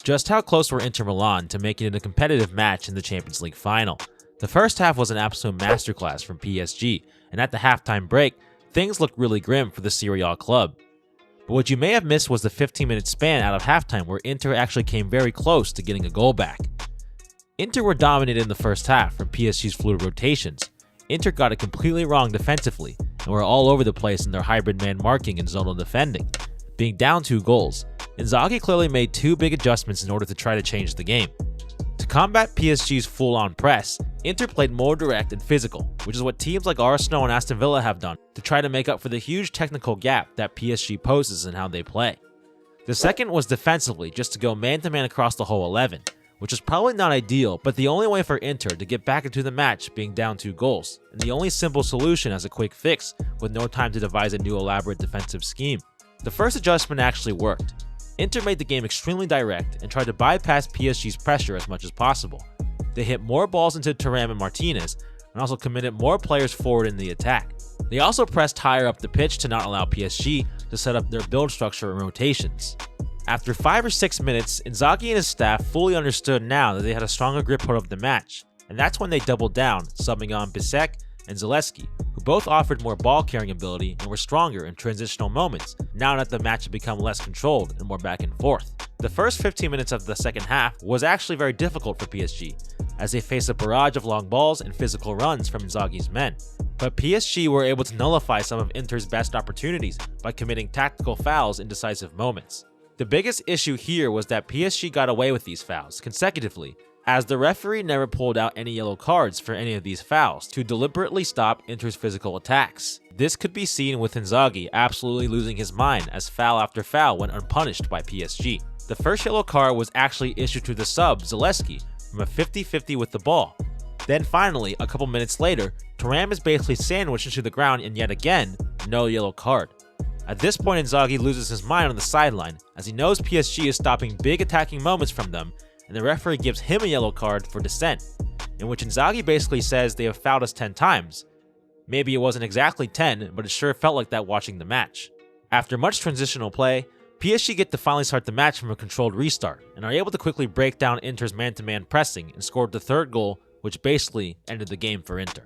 Just how close were Inter Milan to making it a competitive match in the Champions League final? The first half was an absolute masterclass from PSG, and at the halftime break, things looked really grim for the Serie A club. But what you may have missed was the 15-minute span out of halftime where Inter actually came very close to getting a goal back. Inter were dominated in the first half from PSG's fluid rotations. Inter got it completely wrong defensively, and were all over the place in their hybrid man marking and zonal defending, being down 2 goals. Inzaghi clearly made 2 big adjustments in order to try to change the game. To combat PSG's full-on press, Inter played more direct and physical, which is what teams like Arsenal and Aston Villa have done to try to make up for the huge technical gap that PSG poses in how they play. The second was defensively, just to go man-to-man across the whole 11, which is probably not ideal, but the only way for Inter to get back into the match being down 2 goals, and the only simple solution as a quick fix with no time to devise a new elaborate defensive scheme. The first adjustment actually worked. Inter made the game extremely direct and tried to bypass PSG's pressure as much as possible. They hit more balls into Thuram and Martinez, and also committed more players forward in the attack. They also pressed higher up the pitch to not allow PSG to set up their build structure and rotations. After 5 or 6 minutes, Inzaghi and his staff fully understood now that they had a stronger grip hold of the match, and that's when they doubled down, subbing on Bisek and Zalewski, who both offered more ball-carrying ability and were stronger in transitional moments, now that the match had become less controlled and more back and forth. The first 15 minutes of the second half was actually very difficult for PSG, as they faced a barrage of long balls and physical runs from Inzaghi's men. But PSG were able to nullify some of Inter's best opportunities by committing tactical fouls in decisive moments. The biggest issue here was that PSG got away with these fouls consecutively, as the referee never pulled out any yellow cards for any of these fouls to deliberately stop Inter's physical attacks. This could be seen with Inzaghi absolutely losing his mind as foul after foul went unpunished by PSG. The first yellow card was actually issued to the sub, Zalewski, from a 50-50 with the ball. Then finally, a couple minutes later, Thuram is basically sandwiched into the ground and yet again, no yellow card. At this point, Inzaghi loses his mind on the sideline as he knows PSG is stopping big attacking moments from them, and the referee gives him a yellow card for dissent, in which Inzaghi basically says they have fouled us 10 times. Maybe it wasn't exactly 10, but it sure felt like that watching the match. After much transitional play, PSG get to finally start the match from a controlled restart, and are able to quickly break down Inter's man-to-man pressing and scored the 3rd goal, which basically ended the game for Inter.